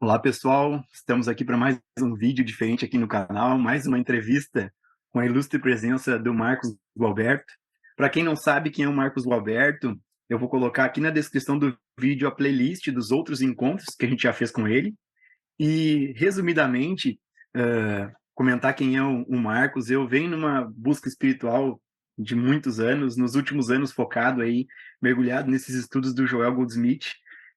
Olá, pessoal. Estamos aqui para mais um vídeo diferente aqui no canal, mais uma entrevista com a ilustre presença do Marcos Gualberto. Para quem não sabe quem é o Marcos Gualberto, eu vou colocar aqui na descrição do vídeo a playlist dos outros encontros que a gente já fez com ele. E, resumidamente, comentar quem é o Marcos. Eu venho numa busca espiritual de muitos anos, nos últimos anos focado aí, mergulhado nesses estudos do Joel Goldsmith,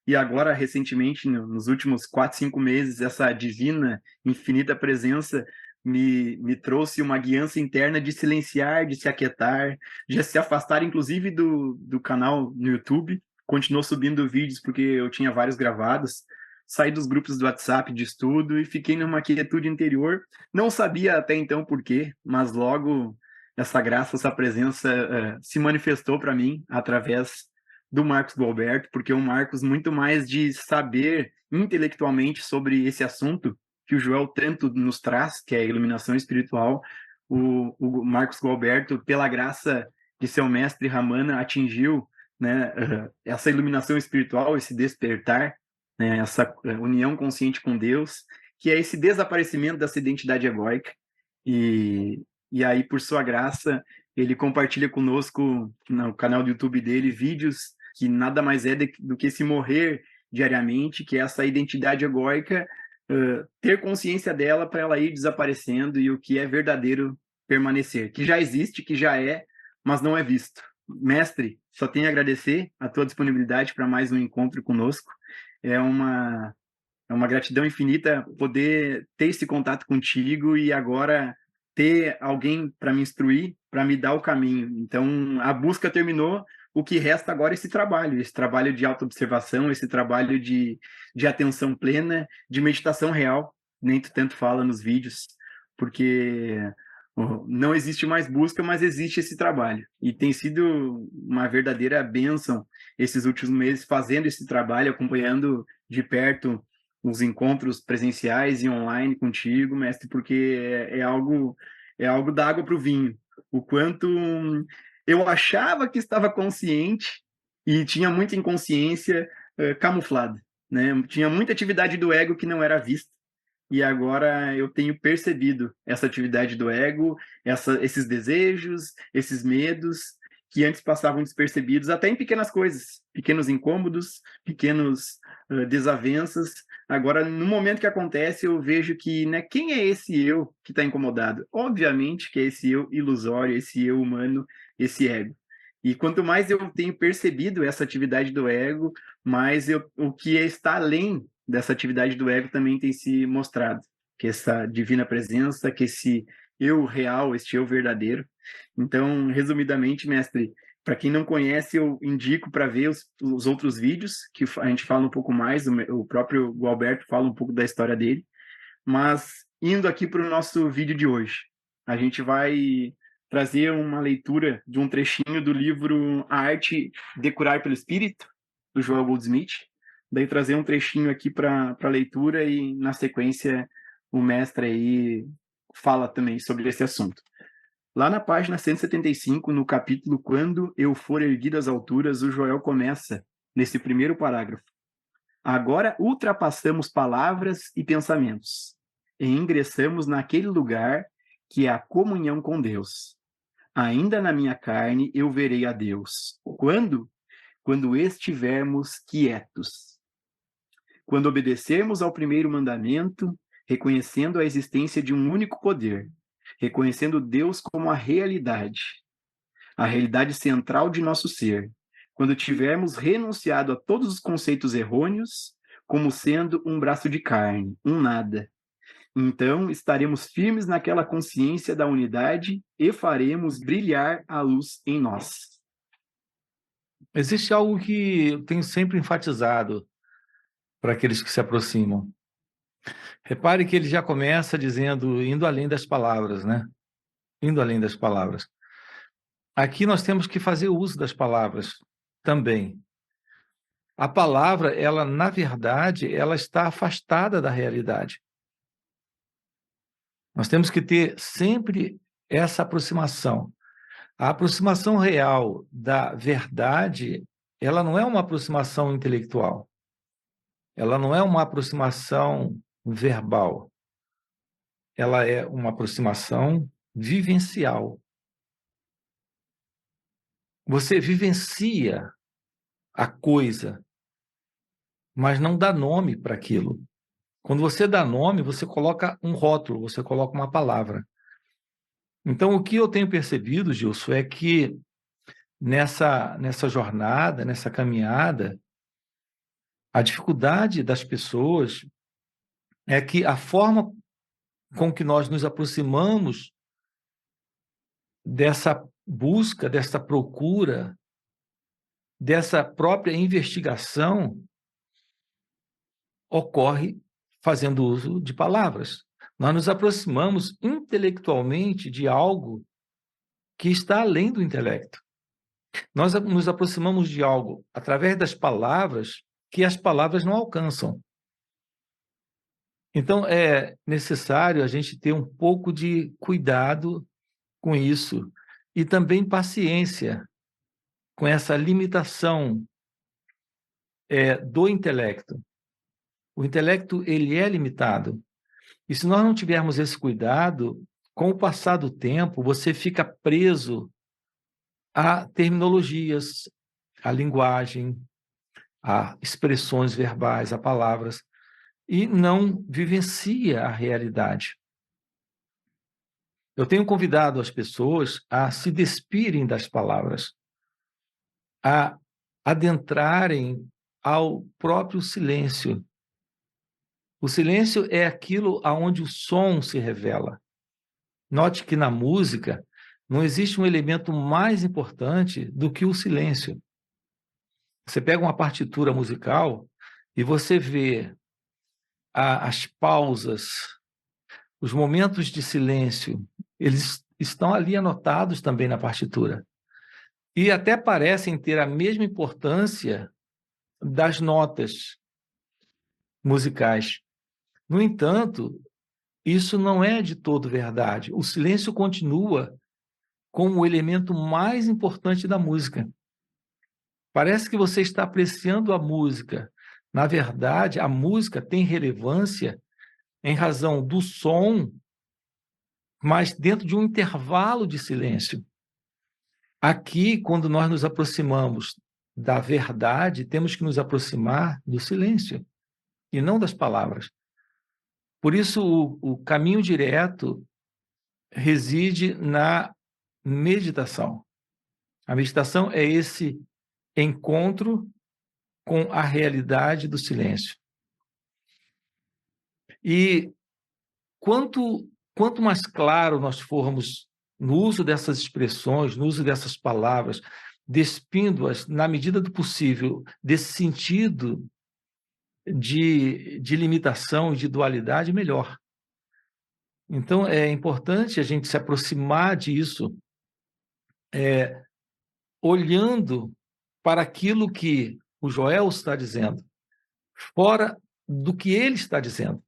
e agora, recentemente, nos últimos 4, 5 meses, essa divina, infinita presença me trouxe uma guiança interna de silenciar, de se aquietar, de se afastar, inclusive, do canal no YouTube. Continuou subindo vídeos porque eu tinha vários gravados, saí dos grupos do WhatsApp de estudo e fiquei numa quietude interior. Não sabia até então por quê, mas logo essa graça, essa presença se manifestou para mim através do Marcos Gualberto, porque o Marcos, muito mais de saber intelectualmente sobre esse assunto que o Joel tanto nos traz, que é a iluminação espiritual, o Marcos Gualberto, pela graça de seu mestre Ramana, atingiu, né, essa iluminação espiritual, esse despertar, né, essa união consciente com Deus, que é esse desaparecimento dessa identidade egóica. E aí, por sua graça, ele compartilha conosco no canal do YouTube dele vídeos que nada mais é do que se morrer diariamente, que é essa identidade egóica, ter consciência dela para ela ir desaparecendo e o que é verdadeiro permanecer, que já existe, que já é, mas não é visto. Mestre, só tenho a agradecer a tua disponibilidade para mais um encontro conosco. É uma gratidão infinita poder ter esse contato contigo e agora ter alguém para me instruir, para me dar o caminho. Então, a busca terminou, o que resta agora é esse trabalho de autoobservação, esse trabalho de atenção plena, de meditação real, nem tu tanto fala nos vídeos, porque não existe mais busca, mas existe esse trabalho. E tem sido uma verdadeira bênção esses últimos meses fazendo esse trabalho, acompanhando de perto os encontros presenciais e online contigo, mestre, porque é algo da água para o vinho. O quanto eu achava que estava consciente e tinha muita inconsciência camuflada, né? Tinha muita atividade do ego que não era vista. E agora eu tenho percebido essa atividade do ego, esses desejos, esses medos, que antes passavam despercebidos, até em pequenas coisas, pequenos incômodos, pequenos desavenças. Agora, no momento que acontece, eu vejo que, né, quem é esse eu que está incomodado? Obviamente que é esse eu ilusório, esse eu humano, esse ego. E quanto mais eu tenho percebido essa atividade do ego, mais o que está além dessa atividade do ego também tem se mostrado, que essa divina presença, que esse eu real, este eu verdadeiro. Então, resumidamente, mestre, para quem não conhece, eu indico para ver os outros vídeos, que a gente fala um pouco mais, o próprio Gualberto fala um pouco da história dele, mas indo aqui para o nosso vídeo de hoje, a gente vai trazer uma leitura de um trechinho do livro A Arte de Curar pelo Espírito, do Joel Goldsmith, daí trazer um trechinho aqui para leitura e, na sequência, o mestre aí fala também sobre esse assunto. Lá na página 175, no capítulo Quando Eu For Erguido às Alturas, o Joel começa nesse primeiro parágrafo. Agora ultrapassamos palavras e pensamentos e ingressamos naquele lugar que é a comunhão com Deus. Ainda na minha carne eu verei a Deus. Quando? Quando estivermos quietos. Quando obedecermos ao primeiro mandamento, reconhecendo a existência de um único poder, reconhecendo Deus como a realidade central de nosso ser, quando tivermos renunciado a todos os conceitos errôneos, como sendo um braço de carne, um nada. Então estaremos firmes naquela consciência da unidade e faremos brilhar a luz em nós. Existe algo que eu tenho sempre enfatizado para aqueles que se aproximam. Repare que ele já começa dizendo, indo além das palavras, né? Indo além das palavras. Aqui nós temos que fazer uso das palavras também. A palavra, ela, na verdade, ela está afastada da realidade. Nós temos que ter sempre essa aproximação. A aproximação real da verdade, ela não é uma aproximação intelectual. ela não é uma aproximação verbal, ela é uma aproximação vivencial. Você vivencia a coisa, mas não dá nome para aquilo. Quando você dá nome, você coloca um rótulo, você coloca uma palavra. Então, o que eu tenho percebido, Gilson, é que nessa jornada, nessa caminhada, a dificuldade das pessoas é que a forma com que nós nos aproximamos dessa busca, dessa procura, dessa própria investigação, ocorre fazendo uso de palavras. Nós nos aproximamos intelectualmente de algo que está além do intelecto. Nós nos aproximamos de algo através das palavras que as palavras não alcançam. Então, é necessário a gente ter um pouco de cuidado com isso e também paciência com essa limitação do intelecto. O intelecto, ele é limitado. E se nós não tivermos esse cuidado, com o passar do tempo, você fica preso a terminologias, a linguagem, a expressões verbais, a palavras, e não vivencia a realidade. Eu tenho convidado as pessoas a se despirem das palavras, a adentrarem ao próprio silêncio. O silêncio é aquilo aonde o som se revela. Note que na música não existe um elemento mais importante do que o silêncio. Você pega uma partitura musical e você vê as pausas, os momentos de silêncio, eles estão ali anotados também na partitura. E até parecem ter a mesma importância das notas musicais. No entanto, isso não é de todo verdade. O silêncio continua como o elemento mais importante da música. Parece que você está apreciando a música. Na verdade, a música tem relevância em razão do som, mas dentro de um intervalo de silêncio. Aqui, quando nós nos aproximamos da verdade, temos que nos aproximar do silêncio e não das palavras. Por isso, o caminho direto reside na meditação. A meditação é esse encontro com a realidade do silêncio. E quanto mais claro nós formos no uso dessas expressões, no uso dessas palavras, despindo-as, na medida do possível, desse sentido de limitação, de dualidade, melhor. Então, é importante a gente se aproximar disso, olhando para aquilo que o Joel está dizendo, fora do que ele está dizendo.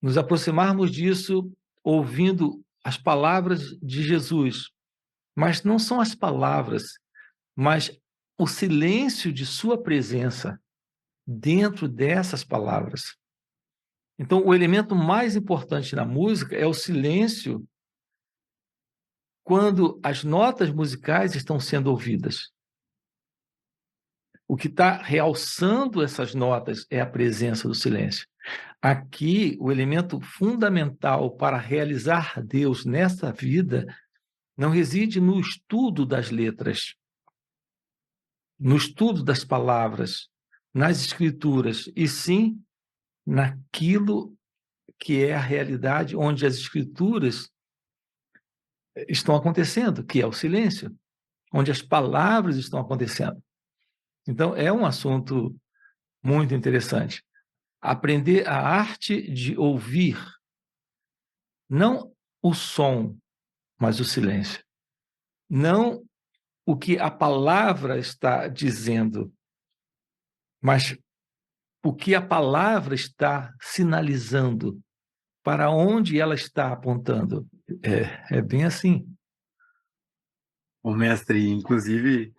Nos aproximarmos disso ouvindo as palavras de Jesus, mas não são as palavras, mas o silêncio de sua presença dentro dessas palavras. Então, o elemento mais importante na música é o silêncio quando as notas musicais estão sendo ouvidas. O que está realçando essas notas é a presença do silêncio. Aqui, o elemento fundamental para realizar Deus nessa vida não reside no estudo das letras, no estudo das palavras, nas escrituras, e sim naquilo que é a realidade onde as escrituras estão acontecendo, que é o silêncio, onde as palavras estão acontecendo. Então, é um assunto muito interessante. Aprender a arte de ouvir, não o som, mas o silêncio. Não o que a palavra está dizendo, mas o que a palavra está sinalizando, para onde ela está apontando. É bem assim. O mestre, inclusive,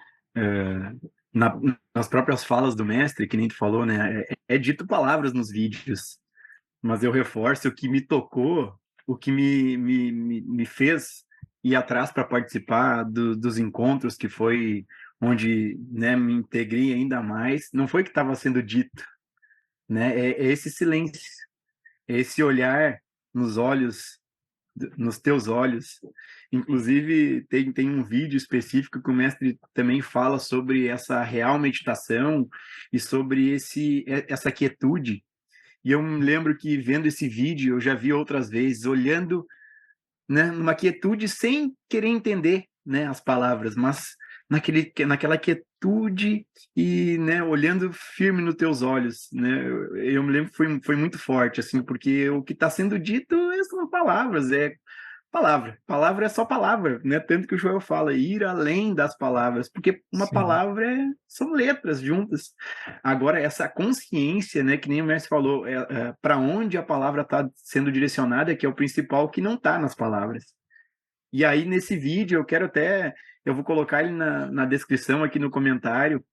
nas próprias falas do mestre, que nem tu falou, né? é dito palavras nos vídeos, mas eu reforço o que me tocou, o que me fez ir atrás para participar dos encontros, que foi onde, né, me integrei ainda mais. Não foi o que estava sendo dito, né? É esse silêncio, é esse olhar nos olhos, nos teus olhos. Inclusive, tem um vídeo específico que o mestre também fala sobre essa real meditação e sobre essa quietude. E eu me lembro que vendo esse vídeo, eu já vi outras vezes, olhando, né, numa quietude sem querer entender, né, as palavras, mas naquela quietude e, né, olhando firme nos teus olhos, né? Eu me lembro que foi muito forte, assim, porque o que está sendo dito são palavras, palavra é só palavra, né? Tanto que o Joel fala, ir além das palavras, porque uma Sim. palavra são letras juntas. Agora, essa consciência, né, que nem o mestre falou, para onde a palavra está sendo direcionada, que é o principal, que não está nas palavras. E aí, nesse vídeo, eu vou colocar ele na descrição aqui no comentário,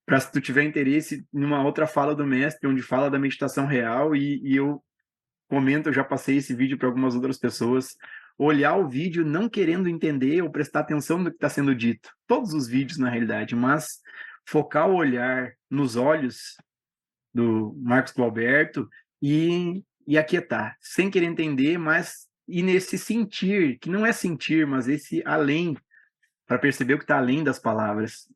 para se tu tiver interesse em uma outra fala do mestre, onde fala da meditação real, e eu comento, eu já passei esse vídeo para algumas outras pessoas, olhar o vídeo não querendo entender ou prestar atenção no que está sendo dito. Todos os vídeos, na realidade, mas focar o olhar nos olhos do Marcos Gualberto e aquietar, sem querer entender, mas e nesse sentir, que não é sentir, mas esse além, para perceber o que está além das palavras.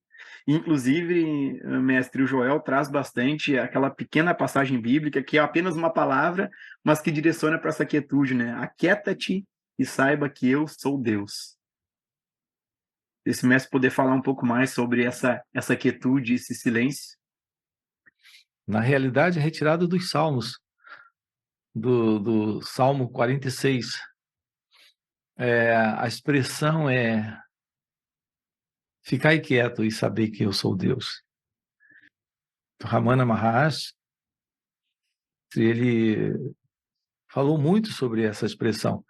Inclusive, mestre, o Joel traz bastante aquela pequena passagem bíblica que é apenas uma palavra, mas que direciona para essa quietude, né? Aquieta-te e saiba que eu sou Deus. Esse mestre poder falar um pouco mais sobre essa quietude, esse silêncio. Na realidade, é retirado dos Salmos, do Salmo 46. A expressão é ficar quieto e saber que eu sou Deus. Ramana Maharshi, ele falou muito sobre essa expressão.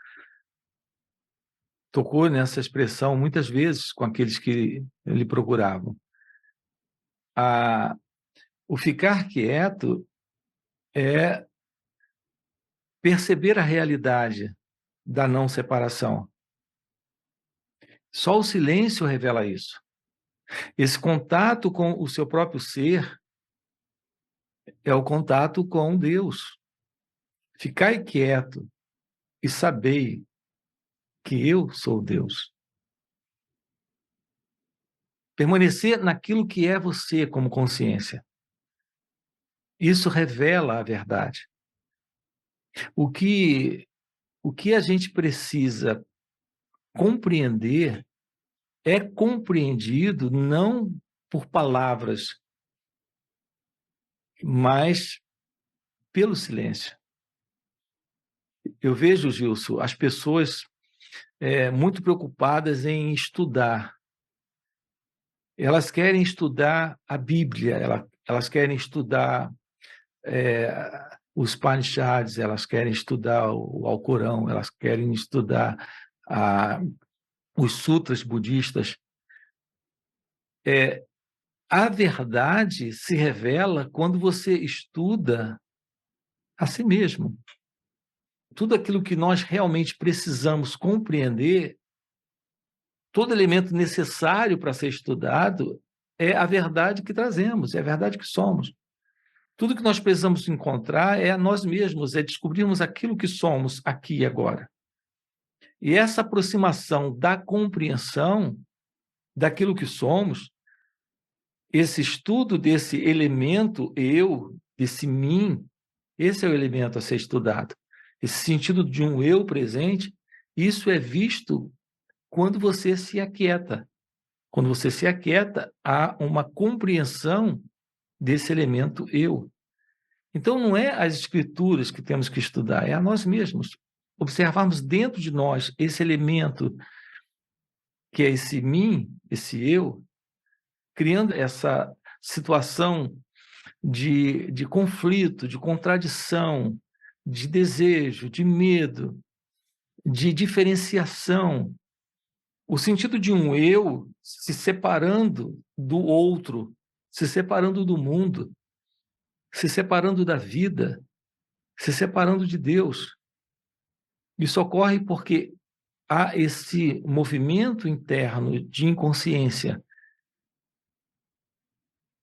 Tocou nessa expressão muitas vezes com aqueles que lhe procuravam. O ficar quieto é perceber a realidade da não separação. Só o silêncio revela isso. Esse contato com o seu próprio ser é o contato com Deus. Ficai quieto e sabei que eu sou Deus. Permanecer naquilo que é você como consciência. Isso revela a verdade. O que a gente precisa compreender é compreendido não por palavras, mas pelo silêncio. Eu vejo, Gilson, as pessoas muito preocupadas em estudar. Elas querem estudar a Bíblia, elas querem estudar os Upanishads, elas querem estudar o Alcorão, elas querem estudar os sutras budistas. A verdade se revela quando você estuda a si mesmo. Tudo aquilo que nós realmente precisamos compreender, todo elemento necessário para ser estudado, é a verdade que trazemos, é a verdade que somos. Tudo que nós precisamos encontrar é a nós mesmos, é descobrirmos aquilo que somos aqui e agora. E essa aproximação da compreensão daquilo que somos, esse estudo desse elemento eu, desse mim, esse é o elemento a ser estudado. Esse sentido de um eu presente, isso é visto quando você se aquieta. Quando você se aquieta, há uma compreensão desse elemento eu. Então, não é as escrituras que temos que estudar, é a nós mesmos. Observarmos dentro de nós esse elemento que é esse mim, esse eu, criando essa situação de conflito, de contradição, de desejo, de medo, de diferenciação. O sentido de um eu se separando do outro, se separando do mundo. se separando da vida, se separando de Deus. Isso ocorre porque há esse movimento interno de inconsciência.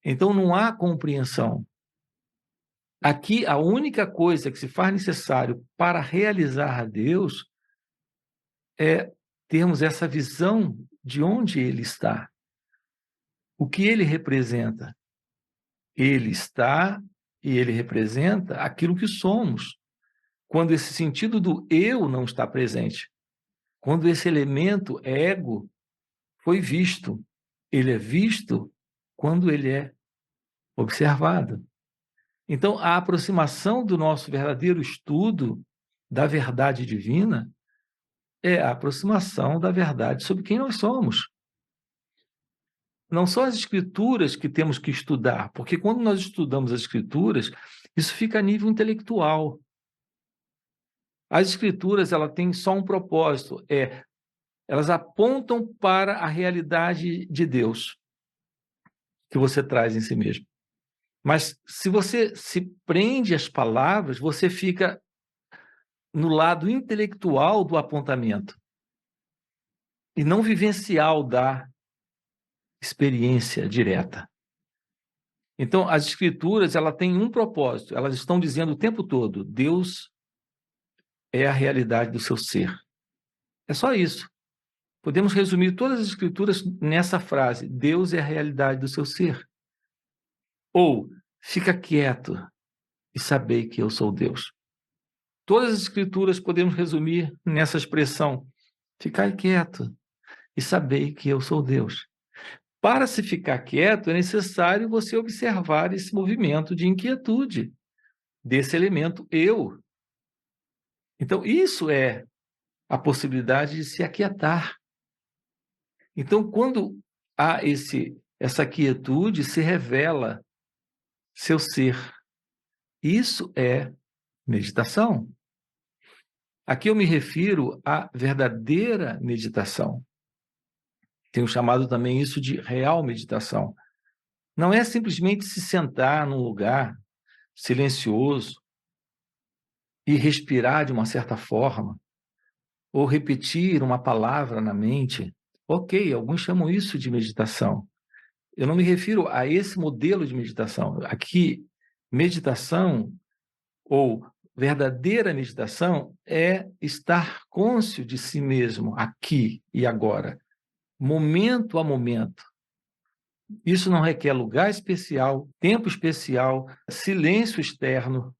Então, não há compreensão. Aqui, a única coisa que se faz necessário para realizar a Deus é termos essa visão de onde Ele está, o que Ele representa. Ele está e Ele representa aquilo que somos, quando esse sentido do eu não está presente, quando esse elemento ego foi visto. Ele é visto quando ele é observado. Então, a aproximação do nosso verdadeiro estudo da verdade divina é a aproximação da verdade sobre quem nós somos. Não são as escrituras que temos que estudar, porque quando nós estudamos as escrituras, isso fica a nível intelectual. As escrituras, ela têm só um propósito, elas apontam para a realidade de Deus que você traz em si mesmo. Mas se você se prende às palavras, você fica no lado intelectual do apontamento e não vivencial da experiência direta. Então, as escrituras, ela têm um propósito, elas estão dizendo o tempo todo, Deus é a realidade do seu ser. É só isso. Podemos resumir todas as escrituras nessa frase, Deus é a realidade do seu ser. Ou, fica quieto e sabei que eu sou Deus. Todas as escrituras podemos resumir nessa expressão, ficar quieto e sabei que eu sou Deus. Para se ficar quieto, é necessário você observar esse movimento de inquietude, desse elemento eu. Então, isso é a possibilidade de se aquietar. Então, quando há essa quietude, se revela seu ser. Isso é meditação. Aqui eu me refiro à verdadeira meditação. Tenho chamado também isso de real meditação. Não é simplesmente se sentar num lugar silencioso e respirar de uma certa forma, ou repetir uma palavra na mente. Ok, alguns chamam isso de meditação. Eu não me refiro a esse modelo de meditação. Aqui, meditação ou verdadeira meditação é estar cônscio de si mesmo, aqui e agora, momento a momento. Isso não requer lugar especial, tempo especial, silêncio externo.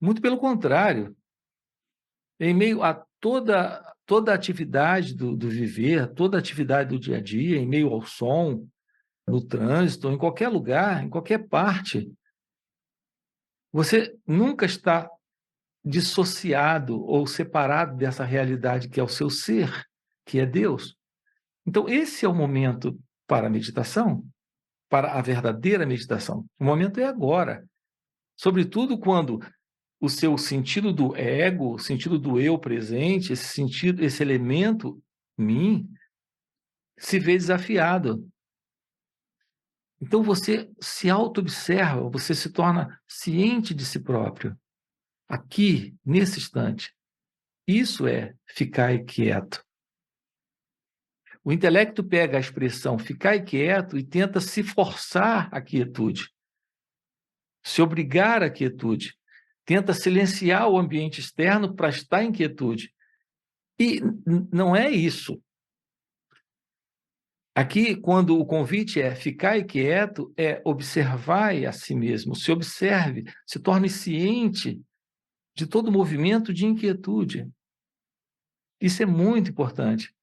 Muito pelo contrário, em meio a toda a atividade do viver, toda a atividade do dia a dia, em meio ao som, no trânsito, em qualquer lugar, em qualquer parte, você nunca está dissociado ou separado dessa realidade que é o seu ser, que é Deus. Então, esse é o momento para a meditação, para a verdadeira meditação. O momento é agora. Sobretudo quando o seu sentido do ego, o sentido do eu presente, esse elemento mim, se vê desafiado. Então você se auto-observa, você se torna ciente de si próprio. Aqui, nesse instante. Isso é ficar quieto. O intelecto pega a expressão ficar quieto e tenta se forçar à quietude, se obrigar à quietude, tenta silenciar o ambiente externo para estar em quietude. E não é isso. Aqui, quando o convite é ficar quieto, é observar a si mesmo, se observe, se torne ciente de todo o movimento de inquietude. Isso é muito importante.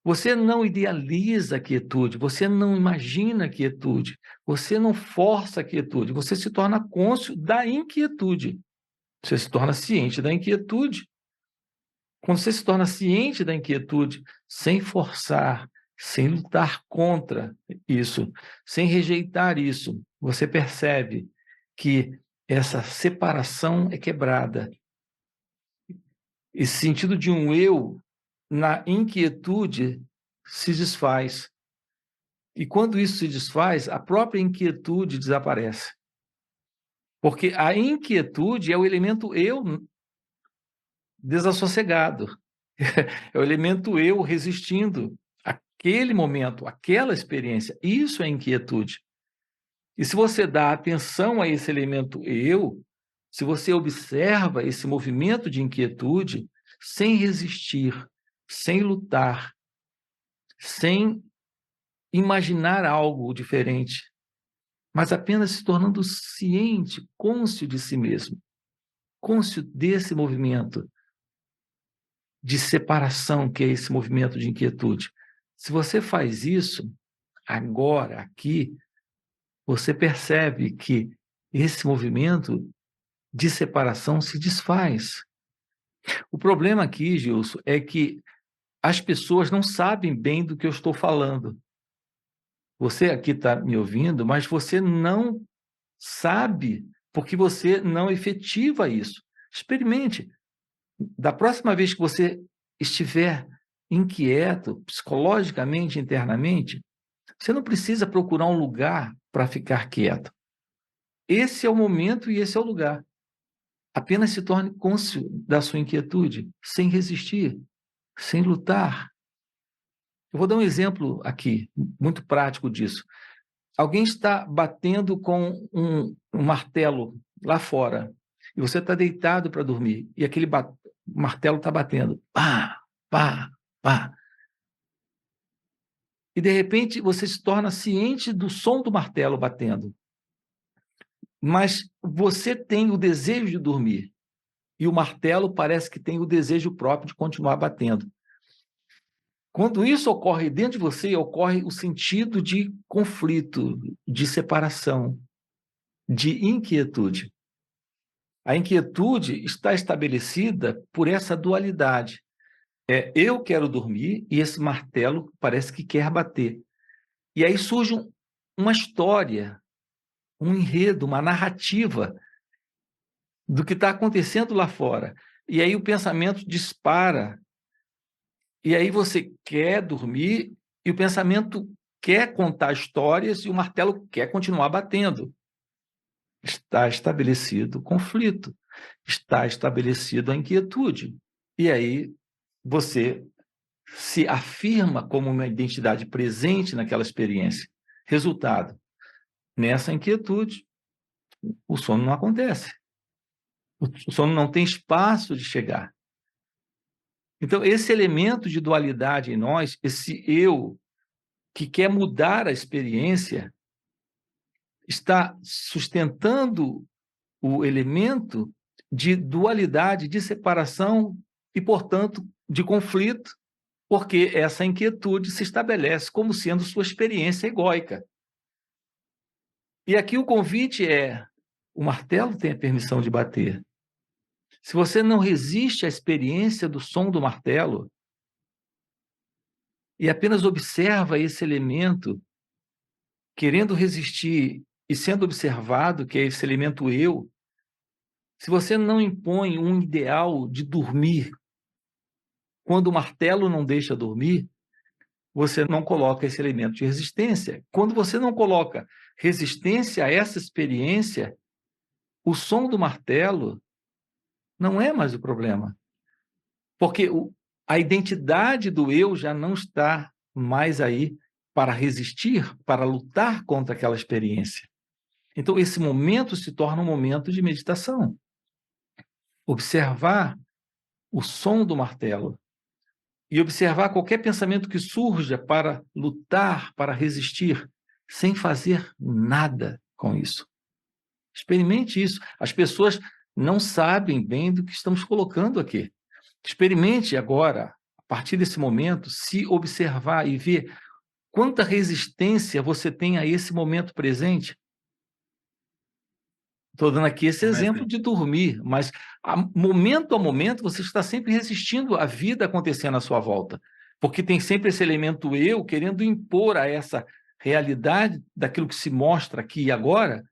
Você não idealiza a quietude, você não imagina a quietude, você não força a quietude, você se torna cônscio da inquietude. Você se torna ciente da inquietude. Quando você se torna ciente da inquietude, sem forçar, sem lutar contra isso, sem rejeitar isso, você percebe que essa separação é quebrada. Esse sentido de um eu na inquietude se desfaz. E quando isso se desfaz, a própria inquietude desaparece. Porque a inquietude é o elemento eu desassossegado. É o elemento eu resistindo àquele momento, àquela experiência. Isso é inquietude. E se você dá atenção a esse elemento eu, se você observa esse movimento de inquietude, sem resistir, sem lutar, sem imaginar algo diferente, mas apenas se tornando ciente, cônscio de si mesmo, cônscio desse movimento de separação, que é esse movimento de inquietude. Se você faz isso, agora, aqui, você percebe que esse movimento de separação se desfaz. O problema aqui, Gilson, é que as pessoas não sabem bem do que eu estou falando. Você aqui está me ouvindo, mas você não sabe porque você não efetiva isso. Experimente. Da próxima vez que você estiver inquieto, psicologicamente, internamente, você não precisa procurar um lugar para ficar quieto. Esse é o momento e esse é o lugar. Apenas se torne cônscio da sua inquietude, sem resistir, sem lutar. Eu vou dar um exemplo aqui, muito prático disso. Alguém está batendo com um martelo lá fora, e você está deitado para dormir, e aquele martelo está batendo. Pá, pá, pá. E, de repente, você se torna ciente do som do martelo batendo. Mas você tem o desejo de dormir, e o martelo parece que tem o desejo próprio de continuar batendo. Quando isso ocorre dentro de você, ocorre o sentido de conflito, de separação, de inquietude. A inquietude está estabelecida por essa dualidade. Eu quero dormir e esse martelo parece que quer bater. E aí surge uma história, um enredo, uma narrativa do que está acontecendo lá fora. E aí o pensamento dispara. E aí você quer dormir e o pensamento quer contar histórias e o martelo quer continuar batendo. Está estabelecido o conflito, está estabelecido a inquietude. E aí você se afirma como uma identidade presente naquela experiência. Resultado, nessa inquietude, o sono não acontece. O sono não tem espaço de chegar. Então, esse elemento de dualidade em nós, esse eu que quer mudar a experiência, está sustentando o elemento de dualidade, de separação e, portanto, de conflito, porque essa inquietude se estabelece como sendo sua experiência egóica. E aqui o convite é: o martelo tem a permissão de bater. Se você não resiste à experiência do som do martelo e apenas observa esse elemento querendo resistir e sendo observado, que é esse elemento eu, se você não impõe um ideal de dormir, quando o martelo não deixa dormir, você não coloca esse elemento de resistência. Quando você não coloca resistência a essa experiência, o som do martelo não é mais o problema. Porque a identidade do eu já não está mais aí para resistir, para lutar contra aquela experiência. Então, esse momento se torna um momento de meditação. Observar o som do martelo e observar qualquer pensamento que surja para lutar, para resistir, sem fazer nada com isso. Experimente isso. As pessoas não sabem bem do que estamos colocando aqui. Experimente agora, a partir desse momento, se observar e ver quanta resistência você tem a esse momento presente. Estou dando aqui esse exemplo de dormir, mas momento a momento você está sempre resistindo à vida acontecendo à sua volta, porque tem sempre esse elemento eu querendo impor a essa realidade daquilo que se mostra aqui e agora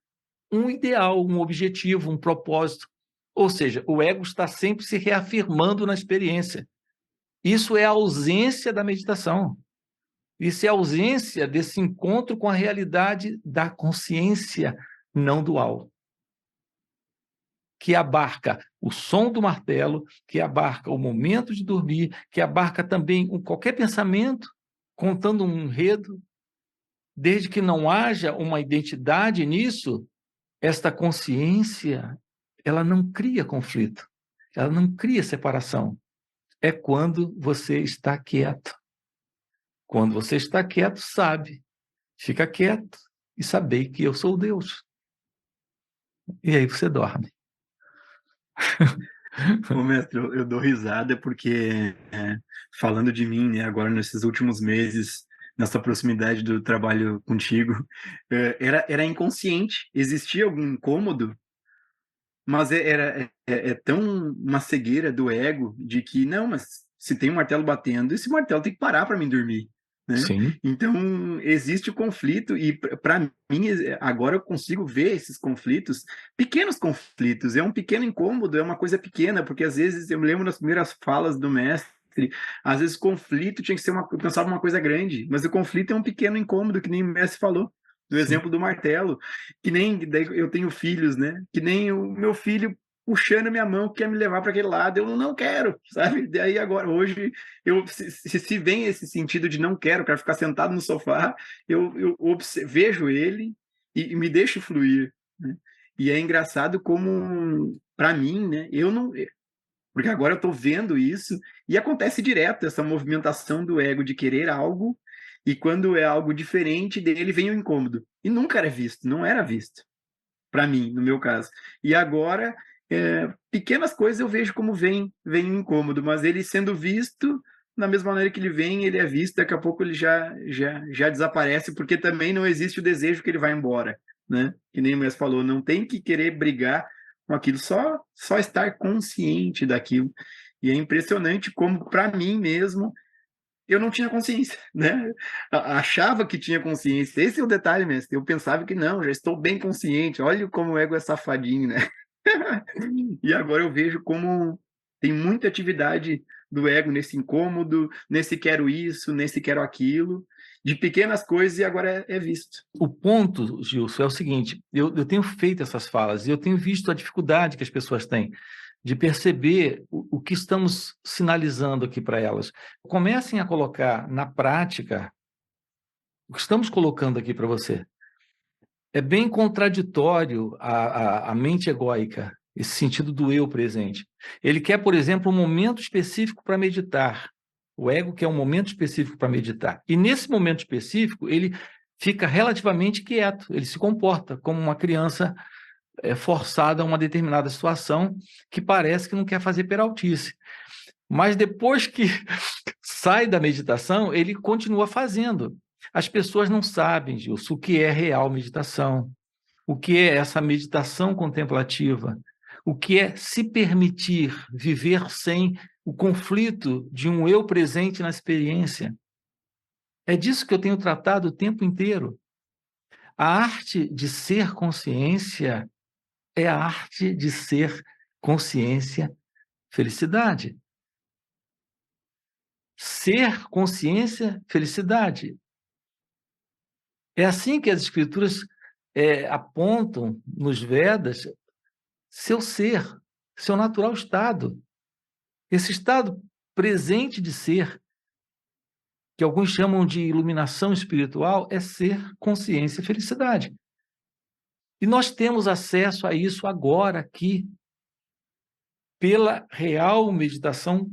um ideal, um objetivo, um propósito. Ou seja, o ego está sempre se reafirmando na experiência. Isso é a ausência da meditação. Isso é a ausência desse encontro com a realidade da consciência não dual. que abarca o som do martelo, que abarca o momento de dormir, que abarca também qualquer pensamento, contando um enredo, desde que não haja uma identidade nisso, esta consciência, ela não cria conflito, ela não cria separação. É quando você está quieto. Quando você está quieto, sabe. Fica quieto e saber que eu sou Deus. E aí você dorme. Ô, mestre, eu dou risada porque, falando de mim, né, agora nesses últimos meses, nessa proximidade do trabalho contigo, era inconsciente, existia algum incômodo, mas é tão uma cegueira do ego de que, não, mas se tem um martelo batendo, esse martelo tem que parar para mim dormir, né? Sim, Então, existe o conflito e para mim, agora eu consigo ver esses conflitos, pequenos conflitos, é um pequeno incômodo, é uma coisa pequena, porque às vezes, eu me lembro das primeiras falas do mestre, às vezes conflito tinha que ser eu pensava uma coisa grande, mas o conflito é um pequeno incômodo, que nem o mestre falou, do sim. exemplo do martelo, que nem daí eu tenho filhos, né? Que nem o meu filho puxando minha mão, quer me levar para aquele lado, eu não quero, sabe? Daí agora, hoje, se vem esse sentido de não quero ficar sentado no sofá, eu vejo ele e me deixo fluir, né? E é engraçado como, para mim, né? Eu não, porque agora eu estou vendo isso e acontece direto essa movimentação do ego de querer algo e quando é algo diferente dele vem o incômodo. E nunca era visto, não era visto, para mim, no meu caso. E agora, pequenas coisas eu vejo como vem o incômodo, mas ele sendo visto, da mesma maneira que ele vem, ele é visto, daqui a pouco ele já desaparece, porque também não existe o desejo que ele vai embora, né? Que nem o Mestre falou, não tem que querer brigar com aquilo, só estar consciente daquilo. E é impressionante como, para mim mesmo, eu não tinha consciência, né? Achava que tinha consciência. Esse é o detalhe, mestre. Eu pensava que não, já estou bem consciente. Olha como o ego é safadinho, né? E agora eu vejo como tem muita atividade do ego nesse incômodo, nesse quero isso, nesse quero aquilo, de pequenas coisas e agora é visto. O ponto, Gilson, é o seguinte: eu tenho feito essas falas e eu tenho visto a dificuldade que as pessoas têm de perceber o que estamos sinalizando aqui para elas. Comecem a colocar na prática o que estamos colocando aqui para você. É bem contraditório a mente egóica, esse sentido do eu presente. Ele quer, por exemplo, um momento específico para meditar. O ego quer um momento específico para meditar. E nesse momento específico, ele fica relativamente quieto, ele se comporta como uma criança forçada a uma determinada situação que parece que não quer fazer peraltice. Mas depois que sai da meditação, ele continua fazendo. As pessoas não sabem, Gilson, o que é real meditação, o que é essa meditação contemplativa, o que é se permitir viver sem o conflito de um eu presente na experiência. É disso que eu tenho tratado o tempo inteiro. A arte de ser consciência é a arte de ser consciência, felicidade. Ser consciência, felicidade. É assim que as escrituras apontam nos Vedas seu ser, seu natural estado. Esse estado presente de ser, que alguns chamam de iluminação espiritual, é ser consciência e felicidade. E nós temos acesso a isso agora, aqui, pela real meditação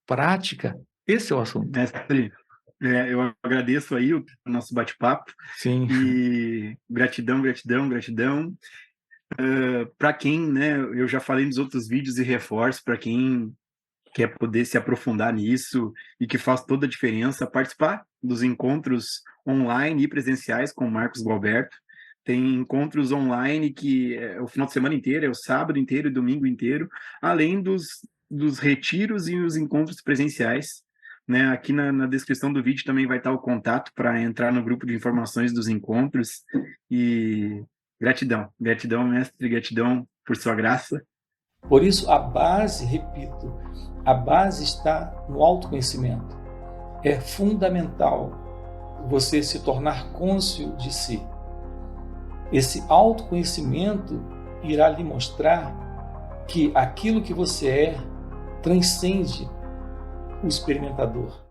prática. Esse é o assunto. Mestre, eu agradeço aí o nosso bate-papo Sim. e gratidão, gratidão, gratidão. Para quem, né, eu já falei nos outros vídeos e reforço, para quem quer poder se aprofundar nisso e que faz toda a diferença, participar dos encontros online e presenciais com o Marcos Gualberto. Tem encontros online que é o final de semana inteiro, é o sábado inteiro e domingo inteiro, além dos retiros e os encontros presenciais. Né? Aqui na descrição do vídeo também vai estar o contato para entrar no grupo de informações dos encontros. E gratidão, gratidão, mestre, gratidão por sua graça. Por isso, a base, repito, a base está no autoconhecimento. É fundamental você se tornar cônscio de si. Esse autoconhecimento irá lhe mostrar que aquilo que você é transcende o experimentador.